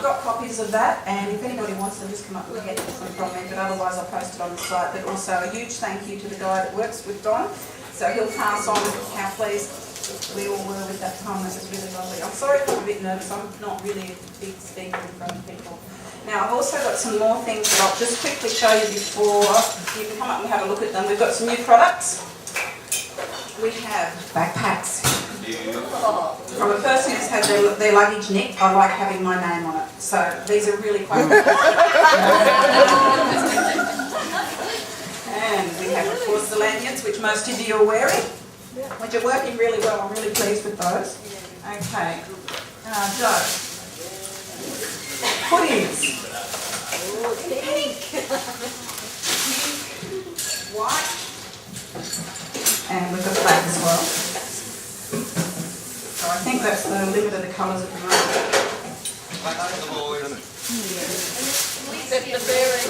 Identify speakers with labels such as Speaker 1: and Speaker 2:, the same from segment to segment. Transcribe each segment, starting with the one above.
Speaker 1: got copies of that, and if anybody wants them, just come up and get them from me, but otherwise I'll post it on the site. But also a huge thank you to the guy that works with Don, so he'll pass on how pleased we all were with that time. It was really lovely. I'm sorry if I'm a bit nervous, I'm not really a big speaker in front of people. Now I've also got some more things that I'll just quickly show you before you can come up and have a look at them. We've got some new products. We have backpacks. From a person who's had their luggage nicked, I like having my name on it. So these are really quite good. And we have, of course, the lanyards, which most of you are wearing, which are working really well. I'm really pleased with those. Okay. Joe. Hoodies. Pink. White. And we've got black as well. So I think that's the limit of the colours at the moment.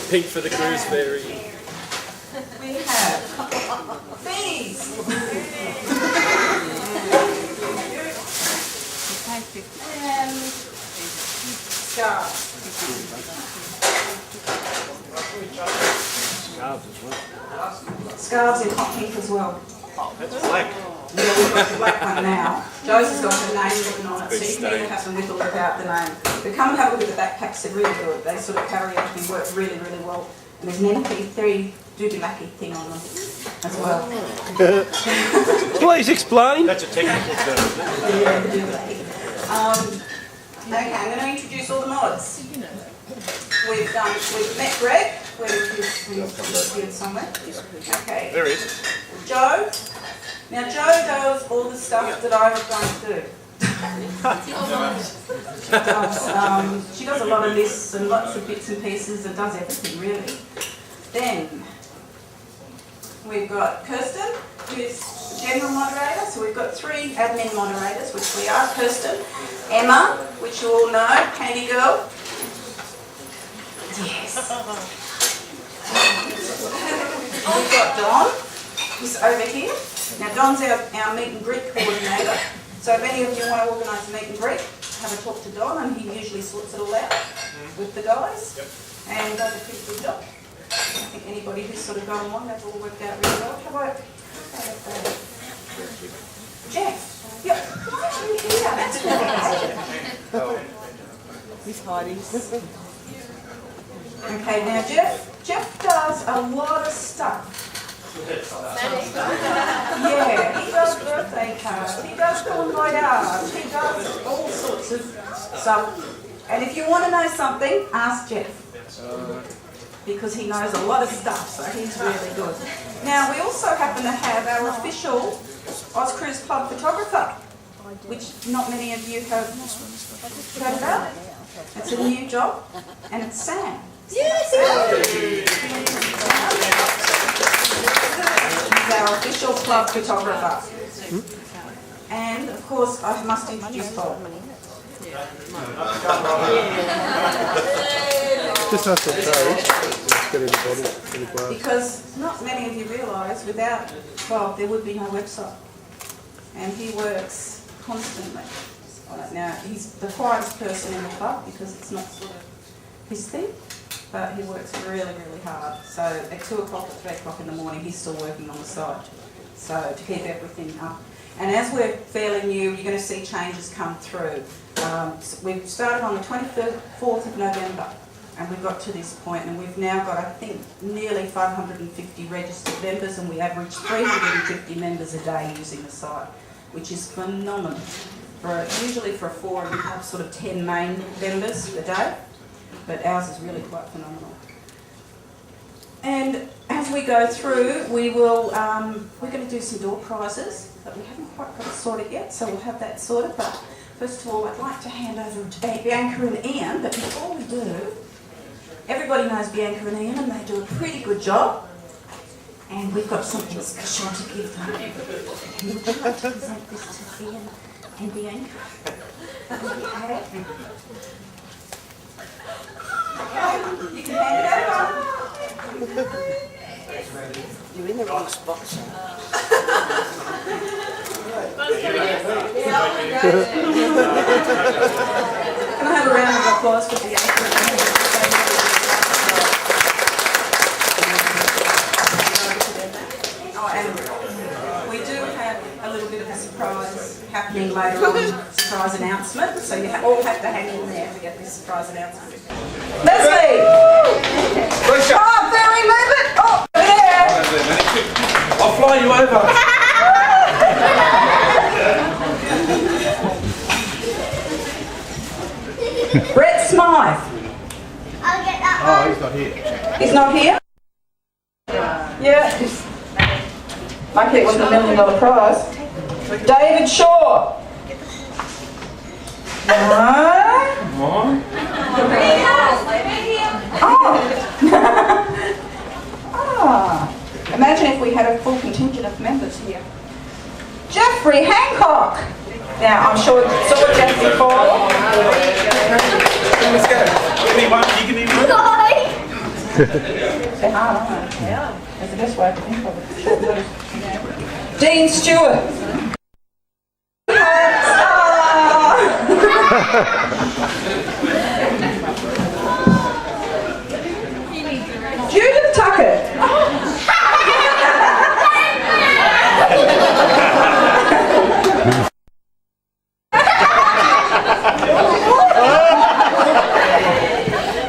Speaker 2: Pink for the cruise ferry.
Speaker 1: We have these. And scarves.
Speaker 2: Scarves as well.
Speaker 1: Scarves in hot pink as well.
Speaker 2: Oh, that's black.
Speaker 1: Yeah, we've got the black one now. Joe's has got the name written on it, so you can even have them with or without the name. But come and have a look at the backpacks, they're really good. They sort of carry everything, work really, really well. And there's an MP3 doodle-lucky thing on them as well.
Speaker 2: Please explain. That's a technical term.
Speaker 1: Yeah, the doodle-lucky. Okay, I'm going to introduce all the mods. We've met Greg, he's here somewhere. Okay.
Speaker 2: There is.
Speaker 1: Joe. Now Joe does all the stuff that I don't do. She does a lot of lists and lots of bits and pieces and does everything really. Then we've got Kirsten, who's the general moderator. So we've got 3 admin moderators, which we are. Kirsten, Emma, which you all know, Handy Girl. Yes. We've got Don, who's over here. Now Don's our meet and greet coordinator. So if any of you want to organise a meet and greet, have a talk to Don, and he usually sorts it all out with the guys.
Speaker 2: Yep.
Speaker 1: And does a pretty good job. I think anybody who's sort of gone along, that's all worked out really well. How about Jeff? Yep. Why are you here? That's good.
Speaker 3: He's hiding.
Speaker 1: Okay, now Jeff does a lot of stuff. Yeah, he does birthday cards, he does bon voyage, he does all sorts of stuff. And if you want to know something, ask Jeff. Because he knows a lot of stuff, so he's really good. Now, we also happen to have our official Oz Cruise Club photographer, which not many of you have heard about. It's a new job, and it's Sam. Yes! He's our official club photographer. And, of course, I must introduce Bob.
Speaker 2: Just have to get in the bottle.
Speaker 1: Because not many of you realise, without Bob, there would be no website. And he works constantly on it. Now, he's the quietest person in the club because it's not sort of his thing. But he works really, really hard. So at 2 o'clock or 3 o'clock in the morning, he's still working on the site. So to keep everything up. And as we're fairly new, you're going to see changes come through. We've started on the 24th of November, and we've got to this point, and we've now got, I think, nearly 550 registered members, and we average 350 members a day using the site, which is phenomenal. Usually for a forum, we have sort of 10 main members a day. But ours is really quite phenomenal. And as we go through, we're going to do some door prizes, but we haven't quite got it sorted yet, so we'll have that sorted. But first of all, I'd like to hand over to Bianca and Ian, but before we do, everybody knows Bianca and Ian, and they do a pretty good job. And we've got something special to give them. And would you like to present this to Ian and Bianca? Okay. You can hand it over.
Speaker 3: You're in the wrong spot, son.
Speaker 1: Can I have a round of applause? applause for the Oh, and we do have a little bit of a surprise happening later on, surprise announcement, so you all have to hang in there to get this surprise announcement. Leslie! Come on, Barry, move it! Oh, over there!
Speaker 4: I'll fly you over.
Speaker 1: Brett Smythe.
Speaker 5: I'll get that
Speaker 2: Oh, he's not here.
Speaker 1: He's not here? Yeah. Might get $1 million prize. David Shaw. No. Oh. Ah. Imagine if we had a full contingent of members here. Jeffrey Hancock. Now, I'm sure you saw Jeff before.
Speaker 4: Let's go. Give me one. You give me one.
Speaker 1: They're hard, aren't they? Yeah. That's the best way to think of it. Short notice. Dean Stewart. Judith Tuckett.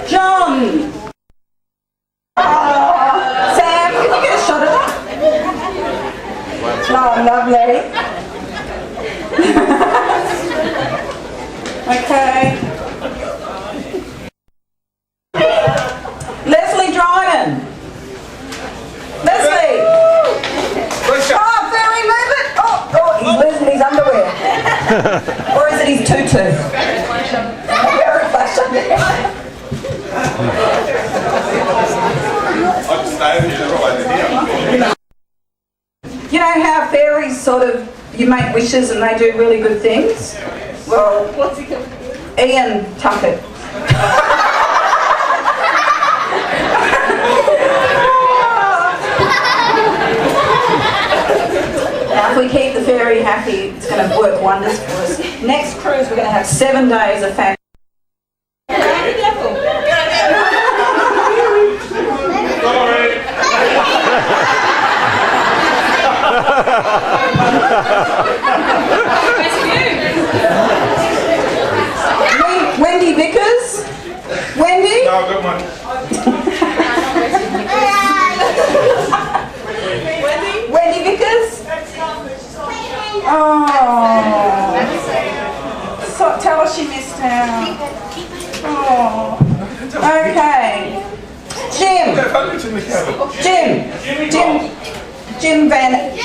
Speaker 1: John. Sam, can you get a shot of that? Oh, lovely. Okay. Leslie Dryden. Leslie. Come on, Barry, move it. Oh, he's losing his underwear. Or is it his tutu? Very flash underwear.
Speaker 4: I'll just stay over here. They're all over here.
Speaker 1: You know how fairies sort of, you make wishes and they do really good things? Well, what's he called? Ian Tuckett. Now, if we keep the fairy happy, it's going to work wonders for us. Next cruise, we're going to have 7 days of family. Wendy Vickers? Wendy?
Speaker 4: No, I've got one.
Speaker 1: Wendy Vickers? Oh. So, tell her she missed out. Oh. Okay. Jim. Jim Van M. Okay.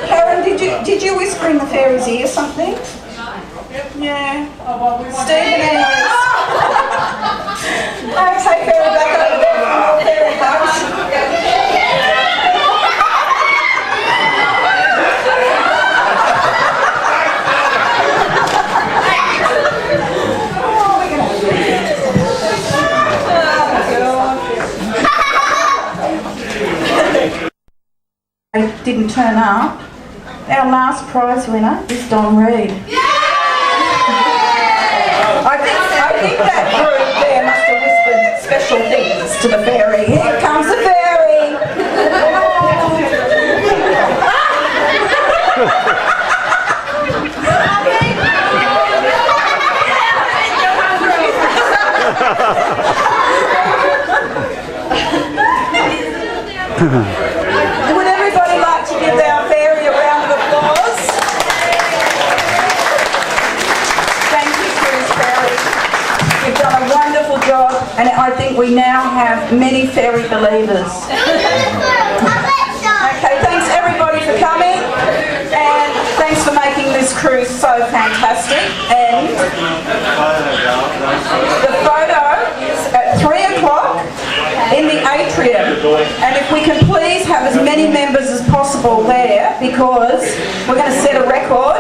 Speaker 1: Karen, did you whisper in the fairy's ear something? Yeah. Stephen Andrews. I'll take her back over there for more fairy hugs. Didn't turn up. Our last prize winner is Don Reed. I think that group there must have whispered special things to the fairy. Here comes the fairy. Would everybody like to give our fairy a round of applause? Thank you, Cruise Fairy. You've done a wonderful job, and I think we now have many fairy believers. Okay, thanks everybody for coming, and thanks for making this cruise so fantastic. And the photo is at 3 o'clock in the atrium, and if we can please have as many members as possible there, because